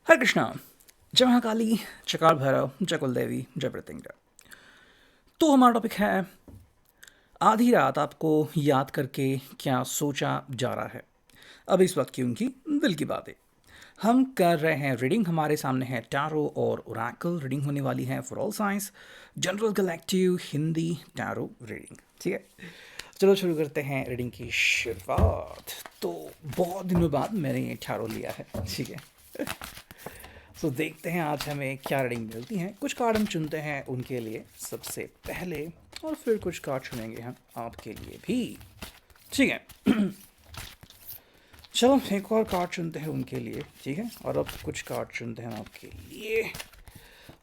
हरे कृष्णा। जय महाकाली, जय काल भैरव, जय कुलदेवी, जय प्रत्यंगा। तो हमारा टॉपिक है आधी रात आपको याद करके क्या सोचा जा रहा है। अब इस वक्त की उनकी दिल की बातें हम कर रहे हैं। रीडिंग हमारे सामने है टैरो और ओरेकल रीडिंग होने वाली है for all science, general collective Hindi tarot reading. ठीक है, चलो शुरू करते हैं रीडिंग की शुरुआत। तो बहुत दिनों बाद मैंने ये टैरो लिया है। ठीक है, सो देखते हैं आज हमें क्या रीडिंग मिलती हैं। कुछ कार्ड हम चुनते हैं उनके लिए सबसे पहले, और फिर कुछ कार्ड चुनेंगे हम आपके लिए भी। ठीक है, चलो एक और कार्ड चुनते हैं उनके लिए। ठीक है, और अब कुछ कार्ड चुनते हैं आपके लिए।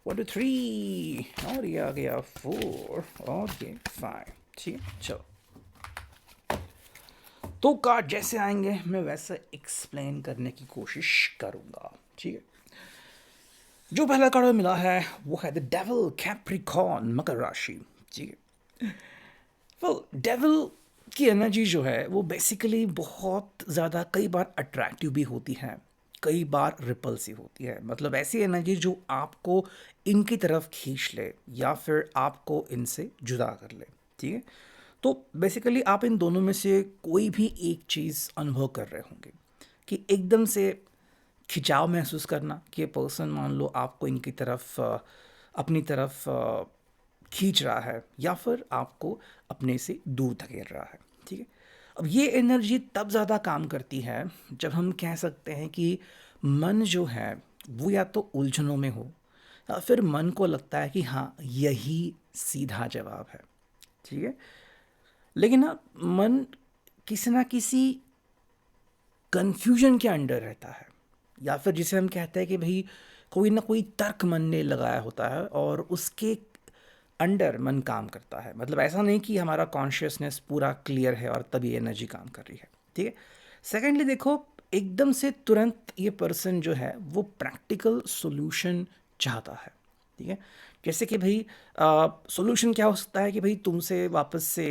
1 2 3, और ये आ गया 4 और ये 5। ठीक है, चलो तो कार्ड जैसे आएंगे मैं वैसे एक्सप्लेन करने की कोशिश करूँगा। ठीक है, जो पहला कार्ड मिला है वो है द डेविल कैप्रिकॉर्न, मकर राशि। ठीक है, वेल डेविल की एनर्जी जो है वो बेसिकली बहुत ज़्यादा कई बार अट्रैक्टिव भी होती है, कई बार रिपल्सिव होती है। मतलब ऐसी एनर्जी जो आपको इनकी तरफ खींच ले या फिर आपको इनसे जुदा कर ले। ठीक है, तो बेसिकली आप इन दोनों में से कोई भी एक चीज़ अनुभव कर रहे होंगे कि एकदम से खिंचाव महसूस करना कि ये पर्सन मान लो आपको इनकी तरफ अपनी तरफ खींच रहा है या फिर आपको अपने से दूर धकेल रहा है। ठीक है, अब ये एनर्जी तब ज़्यादा काम करती है जब हम कह सकते हैं कि मन जो है वो या तो उलझनों में हो या फिर मन को लगता है कि हाँ यही सीधा जवाब है। ठीक है, लेकिन ना मन किसी ना किसी कन्फ्यूजन के अंडर रहता है, या फिर जिसे हम कहते हैं कि भाई कोई ना कोई तर्क मन ने लगाया होता है और उसके अंडर मन काम करता है। मतलब ऐसा नहीं कि हमारा कॉन्शियसनेस पूरा क्लियर है और तभी एनर्जी काम कर रही है। ठीक है, सेकेंडली देखो, एकदम से तुरंत ये पर्सन जो है वो प्रैक्टिकल सॉल्यूशन चाहता है। ठीक है, जैसे कि भाई सॉल्यूशन क्या हो सकता है कि भाई तुमसे वापस से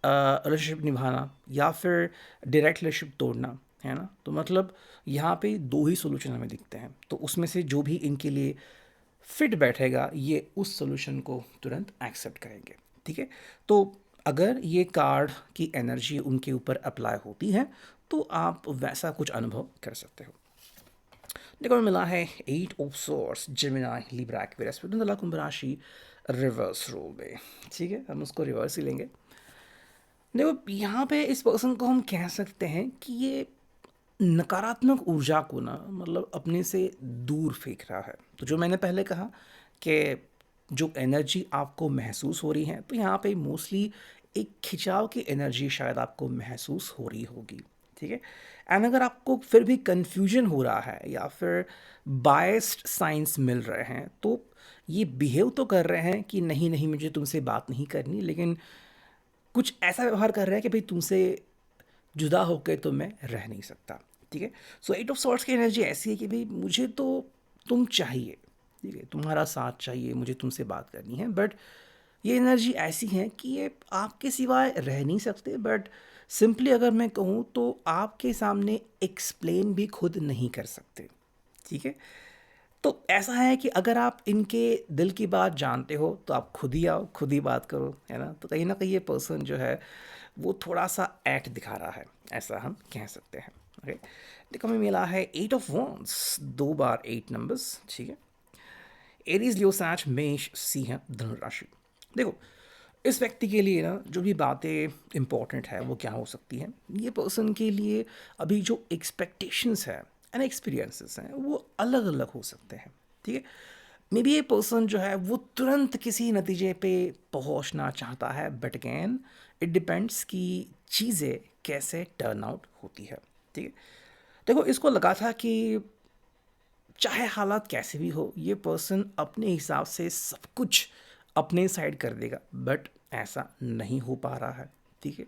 रिलेशनशिप निभाना या फिर डायरेक्ट रिलेशनशिप तोड़ना, है ना। तो मतलब यहाँ पे दो ही सॉल्यूशन हमें दिखते हैं, तो उसमें से जो भी इनके लिए फिट बैठेगा ये उस सॉल्यूशन को तुरंत एक्सेप्ट करेंगे। ठीक है, तो अगर ये कार्ड की एनर्जी उनके ऊपर अप्लाई होती है तो आप वैसा कुछ अनुभव कर सकते हो। देखो हमें मिला है 8 of swords, Gemini, Libra, Aquarius, तुला, कुंभ राशि रिवर्स रोल में। ठीक है, हम उसको रिवर्स ही लेंगे। देखो यहाँ पे इस पर्सन को हम कह सकते हैं कि ये नकारात्मक ऊर्जा को ना मतलब अपने से दूर फेंक रहा है। तो जो मैंने पहले कहा कि जो एनर्जी आपको महसूस हो रही है, तो यहाँ पे मोस्टली एक खिंचाव की एनर्जी शायद आपको महसूस हो रही होगी। ठीक है, एंड अगर आपको फिर भी कन्फ्यूजन हो रहा है या फिर बायस्ड साइंस मिल रहे हैं, तो ये बिहेव तो कर रहे हैं कि नहीं नहीं मुझे तुमसे बात नहीं करनी, लेकिन कुछ ऐसा व्यवहार कर रहा है कि भाई तुमसे जुदा होकर तो मैं रह नहीं सकता। ठीक है, सो 8 ऑफ सॉर्ट्स की एनर्जी ऐसी है कि भाई मुझे तो तुम चाहिए। ठीक है, तुम्हारा साथ चाहिए, मुझे तुमसे बात करनी है, बट ये एनर्जी ऐसी है कि ये आपके सिवाय रह नहीं सकते। बट सिंपली अगर मैं कहूँ तो आपके सामने एक्सप्लेन भी खुद नहीं कर सकते। ठीक है, तो ऐसा है कि अगर आप इनके दिल की बात जानते हो तो आप खुद ही आओ, खुद ही बात करो, है ना कहीं ये पर्सन जो है वो थोड़ा सा एक्ट दिखा रहा है, ऐसा हम कह सकते हैं। ओके, देखो हमें मिला है 8 ऑफ वॉन्ड्स, 2 बार 8 नंबर्स। ठीक है, एरीज, लियो, सैज, मेष, सिंह, धनुराशि। देखो इस व्यक्ति के लिए ना जो भी बातें इंपॉर्टेंट है वो क्या हो सकती हैं, ये पर्सन के लिए अभी जो एक्सपेक्टेशंस है एंड एक्सपीरियंसेस हैं वो अलग अलग हो सकते हैं। ठीक है, मे बी ये पर्सन जो है वो तुरंत किसी नतीजे पे पहुंचना चाहता है, बट अगेन इट डिपेंड्स कि चीज़ें कैसे टर्न आउट होती है। ठीक है, देखो इसको लगा था कि चाहे हालात कैसे भी हो ये पर्सन अपने हिसाब से सब कुछ अपने साइड कर देगा, बट ऐसा नहीं हो पा रहा है। ठीक है,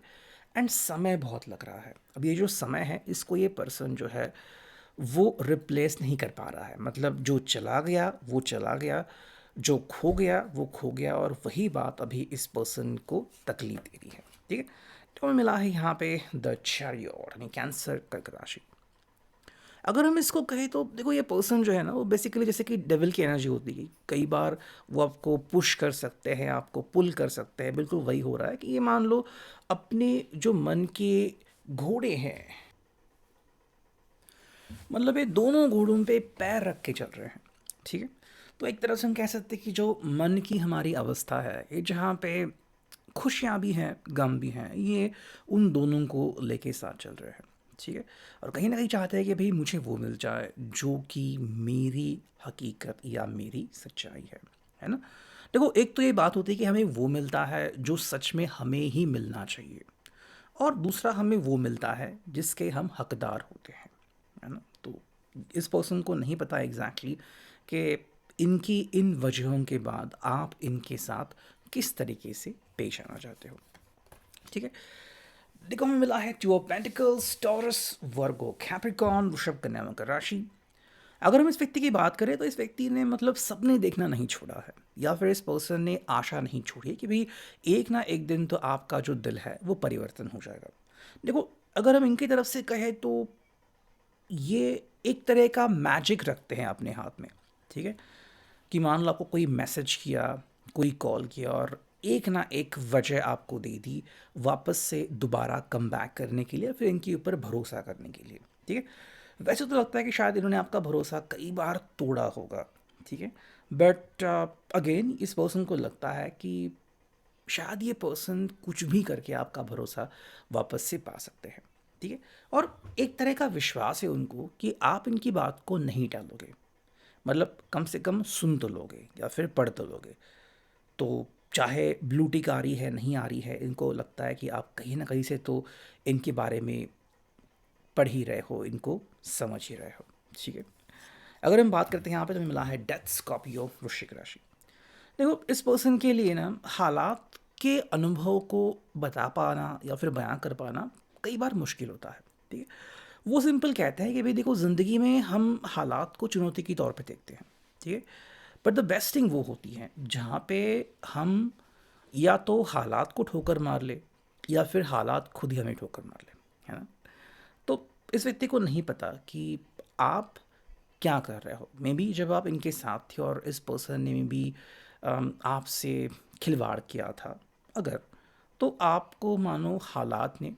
एंड समय बहुत लग रहा है। अब ये जो समय है इसको ये पर्सन जो है वो रिप्लेस नहीं कर पा रहा है। मतलब जो चला गया वो चला गया, जो खो गया वो खो गया, और वही बात अभी इस पर्सन को तकलीफ दे रही है। ठीक है, तो हमें मिला है यहाँ पे द चैरियट, यानी कैंसर, कर्क राशि। अगर हम इसको कहें तो देखो ये पर्सन जो है ना वो बेसिकली जैसे कि डेविल की एनर्जी होती है, कई बार वो आपको पुश कर सकते हैं, आपको पुल कर सकते हैं। बिल्कुल वही हो रहा है कि ये मान लो अपने जो मन के घोड़े हैं, मतलब ये दोनों घोड़ों पे पैर रख के चल रहे हैं, ठीक है। तो एक तरह से हम कह सकते हैं कि जो मन की हमारी अवस्था है, ये जहाँ पे खुशियाँ भी हैं गम भी हैं, ये उन दोनों को लेके साथ चल रहे हैं, ठीक है। और कहीं ना कहीं चाहते हैं कि भाई मुझे वो मिल जाए जो कि मेरी हकीकत या मेरी सच्चाई है ना। देखो एक तो ये बात होती है कि हमें वो मिलता है जो सच में हमें ही मिलना चाहिए, और दूसरा हमें वो मिलता है जिसके हम हकदार होते हैं, है ना। तो इस पर्सन को नहीं पता एग्जैक्टली कि इनकी इन वजहों के बाद आप इनके साथ किस तरीके से पेश आना चाहते हो, ठीक है। देखो हमें मिला है two of pentacles, taurus, Virgo, Capricorn, वृषभ, कन्या, मकर राशि। अगर हम इस व्यक्ति की बात करें तो इस व्यक्ति ने मतलब सपने देखना नहीं छोड़ा है, या फिर इस पर्सन ने आशा नहीं छोड़ी है कि भाई एक ना एक दिन तो आपका जो दिल है वो परिवर्तन हो जाएगा। देखो अगर हम इनकी तरफ से कहें तो ये एक तरह का मैजिक रखते हैं अपने हाथ में, ठीक है। कि मान लो आपको कोई मैसेज किया, कोई कॉल किया, और एक ना एक वजह आपको दे दी वापस से दोबारा कम बैक करने के लिए, फिर इनके ऊपर भरोसा करने के लिए, ठीक है। वैसे तो लगता है कि शायद इन्होंने आपका भरोसा कई बार तोड़ा होगा, ठीक है। बट अगेन इस पर्सन को लगता है कि शायद ये पर्सन कुछ भी करके आपका भरोसा वापस से पा सकते हैं, ठीक है। और एक तरह का विश्वास है उनको कि आप इनकी बात को नहीं टालोगे, मतलब कम से कम सुन तो लोगे या फिर पढ़ तो लोगे। तो चाहे ब्लू टिक आ रही है नहीं आ रही है, इनको लगता है कि आप कहीं ना कहीं से तो इनके बारे में पढ़ ही रहे हो, इनको समझ ही रहे हो, ठीक है। अगर हम बात करते हैं यहाँ पे तो हमें मिला है डेथ, स्कॉर्पियो, वृश्चिक राशि। देखो इस पर्सन के लिए ना हालात के अनुभव को बता पाना या फिर बयां कर पाना कई बार मुश्किल होता है, ठीक है। वो सिंपल कहते हैं कि भाई देखो ज़िंदगी में हम हालात को चुनौती के तौर पे देखते हैं, ठीक है। बट द बेस्ट थिंग वो होती है जहाँ पे हम या तो हालात को ठोकर मार ले या फिर हालात खुद ही हमें ठोकर मार ले, है ना। तो इस व्यक्ति को नहीं पता कि आप क्या कर रहे हो। मे बी जब आप इनके साथ थे और इस पर्सन ने मे बी आपसे खिलवाड़ किया था अगर, तो आपको मानो हालात ने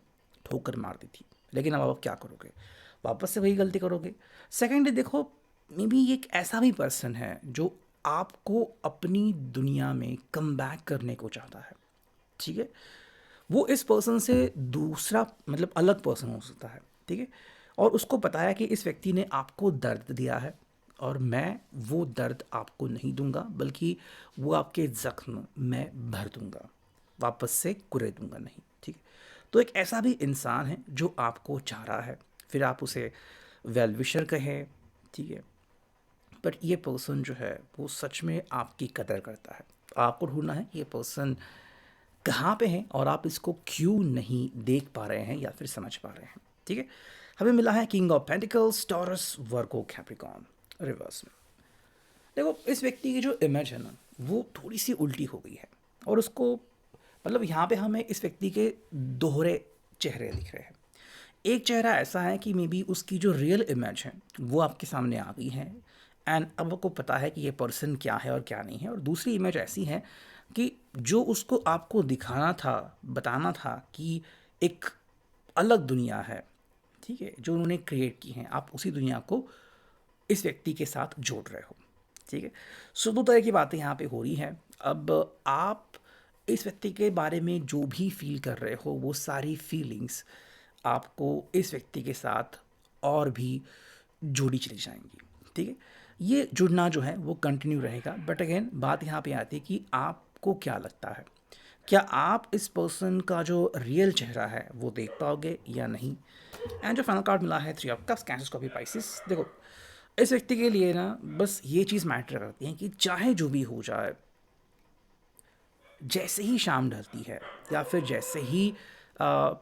ठोकर मार दी थी, लेकिन अब आप क्या करोगे, वापस से वही गलती करोगे। सेकेंडली देखो मे बी एक ऐसा भी पर्सन है जो आपको अपनी दुनिया में कम बैक करने को चाहता है, ठीक है। वो इस पर्सन से दूसरा मतलब अलग पर्सन हो सकता है, ठीक है। और उसको पता है कि इस व्यक्ति ने आपको दर्द दिया है और मैं वो दर्द आपको नहीं दूंगा, बल्कि वो आपके ज़ख्म मैं भर दूंगा, वापस से कुरे दूंगा नहीं, ठीक है। तो एक ऐसा भी इंसान है जो आपको चाह रहा है, फिर आप उसे वेल विशर कहें, ठीक है। बट ये पर्सन जो है वो सच में आपकी कदर करता है। तो आपको ढूंढना है कि ये पर्सन कहाँ पे हैं और आप इसको क्यों नहीं देख पा रहे हैं या फिर समझ पा रहे हैं, ठीक है। हमें मिला है king of pentacles, taurus, Virgo, Capricorn reverse में। देखो इस व्यक्ति की जो इमेज है ना वो थोड़ी सी उल्टी हो गई है, और उसको मतलब यहाँ पे हमें इस व्यक्ति के दोहरे चेहरे दिख रहे हैं। एक चेहरा ऐसा है कि मे बी उसकी जो रियल इमेज है वो आपके सामने आ गई है, एंड अब आपको पता है कि ये पर्सन क्या है और क्या नहीं है। और दूसरी इमेज ऐसी है कि जो उसको आपको दिखाना था, बताना था कि एक अलग दुनिया है, ठीक है, जो उन्होंने क्रिएट की है, आप उसी दुनिया को इस व्यक्ति के साथ जोड़ रहे हो, ठीक है। सो दो तरह की बातें यहाँ पे हो रही हैं। अब आप इस व्यक्ति के बारे में जो भी फील कर रहे हो वो सारी फीलिंग्स आपको इस व्यक्ति के साथ और भी जोड़ी चली जाएंगी, ठीक है। ये जुड़ना जो है वो कंटिन्यू रहेगा। बट अगेन बात यहाँ पे आती है कि आपको क्या लगता है, क्या आप इस पर्सन का जो रियल चेहरा है वो देख पाओगे या नहीं। एंड जो फाइनल कार्ड मिला है three of cups, cancer, Scorpio, Pisces. देखो इस व्यक्ति के लिए ना बस ये चीज़ मैटर करती है कि चाहे जो भी हो जाए, जैसे ही शाम ढलती है या फिर जैसे ही आ,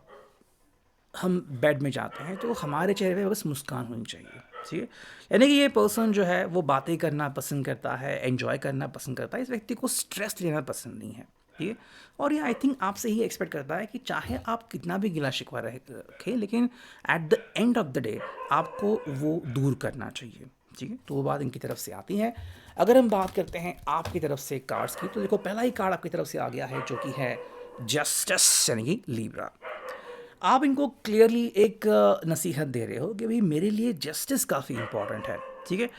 हम बेड में जाते हैं तो हमारे चेहरे पे बस मुस्कान होनी चाहिए, ठीक है। यानी कि ये पर्सन जो है वो बातें करना पसंद करता है, एंजॉय करना पसंद करता है। इस व्यक्ति को स्ट्रेस लेना पसंद नहीं है, ठीक है। और ये आई थिंक आपसे ही एक्सपेक्ट करता है कि चाहे आप कितना भी गिला शिकवा रखें, लेकिन at the end of the day आपको वो दूर करना चाहिए, ठीक है। तो वो बात इनकी तरफ से आती है। अगर हम बात करते हैं आपकी तरफ से कार्ड्स की, तो देखो पहला ही कार्ड आपकी तरफ से आ गया है जो कि है जस्टिस, यानी कि लीब्रा। आप इनको क्लियरली एक नसीहत दे रहे हो कि भाई मेरे लिए जस्टिस काफ़ी इम्पॉर्टेंट है, ठीक है।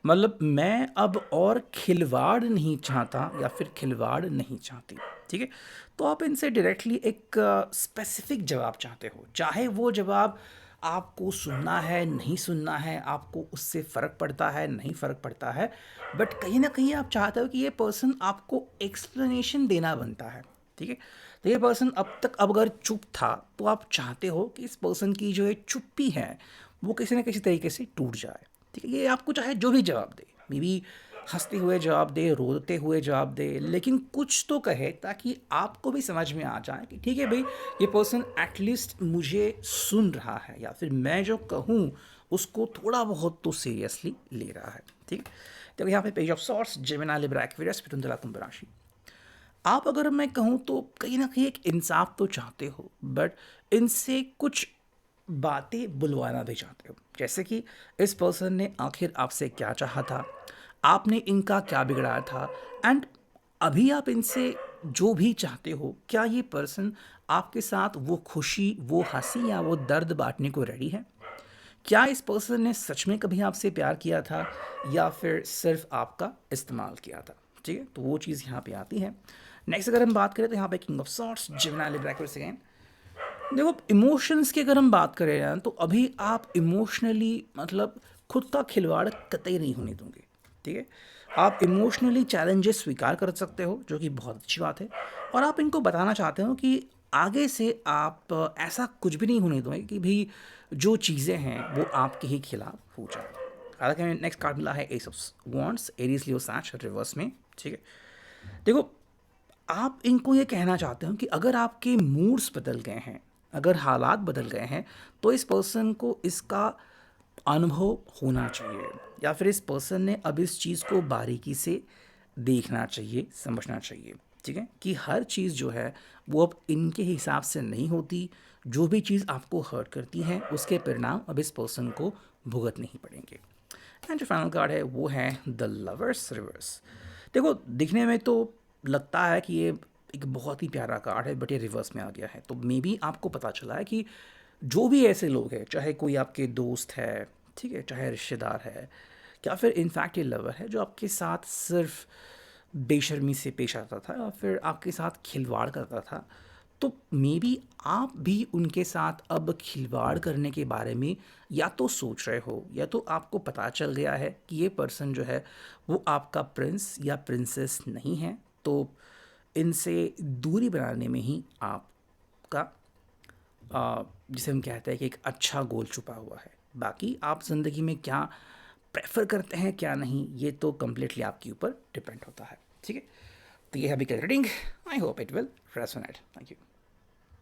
मतलब मैं अब और खिलवाड़ नहीं चाहता या फिर खिलवाड़ नहीं चाहती, ठीक है। तो आप इनसे डायरेक्टली एक स्पेसिफिक जवाब चाहते हो, चाहे वो जवाब आपको सुनना है नहीं सुनना है, आपको उससे फ़र्क पड़ता है नहीं फ़र्क पड़ता है, बट कहीं ना कहीं आप चाहते हो कि ये पर्सन आपको एक्सप्लेनेशन देना बनता है, ठीक है। तो ये पर्सन अब अगर चुप था, तो आप चाहते हो कि इस पर्सन की जो ये चुप्पी है वो किसी न किसी तरीके से टूट जाए, ठीक है। ये आपको चाहे जो भी जवाब दे, मे बी हंसते हुए जवाब दे, रोते हुए जवाब दे, लेकिन कुछ तो कहे ताकि आपको भी समझ में आ जाए कि ठीक है भाई, ये पर्सन एटलीस्ट मुझे सुन रहा है, या फिर मैं जो कहूँ उसको थोड़ा बहुत तो सीरियसली ले रहा है, ठीक है। तो यहाँ पे page of sorts, Gemini, Libra, Aquarius, पिटुंतला, कुंभ राशि। आप अगर मैं कहूँ तो कहीं ना कहीं एक इंसाफ तो चाहते हो, बट इनसे कुछ बातें बुलवाना भी चाहते हो, जैसे कि इस पर्सन ने आखिर आपसे क्या चाहा था, आपने इनका क्या बिगड़ाया था, एंड अभी आप इनसे जो भी चाहते हो, क्या ये पर्सन आपके साथ वो खुशी, वो हंसी या वो दर्द बांटने को रेडी है? क्या इस पर्सन ने सच में कभी आपसे प्यार किया था या फिर सिर्फ आपका इस्तेमाल किया था, ठीक है। तो वो चीज़ यहाँ पे आती है। नेक्स्ट अगर हम बात करें तो यहाँ पे king of sorts, Gemini, Libra, Aquarius again. देखो इमोशंस की अगर हम बात करें ना, तो अभी आप इमोशनली मतलब खुद का खिलवाड़ कतई नहीं होने दोगे, ठीक है। आप इमोशनली चैलेंजेस स्वीकार कर सकते हो, जो कि बहुत अच्छी बात है, और आप इनको बताना चाहते हो कि आगे से आप ऐसा कुछ भी नहीं होने दोगे कि भाई जो चीज़ें हैं वो आपके ही खिलाफ हो जाए। हालांकि हमें नेक्स्ट कार्ड मिला है S of wands, Aries, Leo, Sachs reverse में, ठीक है। देखो आप इनको ये कहना चाहते हो कि अगर आपके मूड्स बदल गए हैं, अगर हालात बदल गए हैं, तो इस पर्सन को इसका अनुभव होना चाहिए, या फिर इस पर्सन ने अब इस चीज़ को बारीकी से देखना चाहिए, समझना चाहिए, ठीक है। कि हर चीज़ जो है वो अब इनके हिसाब से नहीं होती। जो भी चीज़ आपको हर्ट करती है उसके परिणाम अब इस पर्सन को भुगतने ही पड़ेंगे। एंड जो फाइनल कार्ड है वो है द लवर्स रिवर्स। देखो दिखने में तो लगता है कि ये एक बहुत ही प्यारा कार्ड है, बट ये रिवर्स में आ गया है, तो मे बी आपको पता चला है कि जो भी ऐसे लोग हैं, चाहे कोई आपके दोस्त है, ठीक है, चाहे रिश्तेदार है, या फिर इनफैक्ट ये लवर है जो आपके साथ सिर्फ बेशर्मी से पेश आता था या फिर आपके साथ खिलवाड़ करता था, तो मे बी आप भी उनके साथ अब खिलवाड़ करने के बारे में या तो सोच रहे हो, या तो आपको पता चल गया है कि ये पर्सन जो है वो आपका प्रिंस या प्रिंसेस नहीं है। तो इनसे दूरी बनाने में ही आपका जिसे हम कहते हैं कि एक अच्छा गोल छुपा हुआ है। बाकी आप ज़िंदगी में क्या प्रेफर करते हैं क्या नहीं, ये तो कम्प्लीटली आपके ऊपर डिपेंड होता है, ठीक है। तो ये है अभी का reading. I hope it will resonate. Thank you.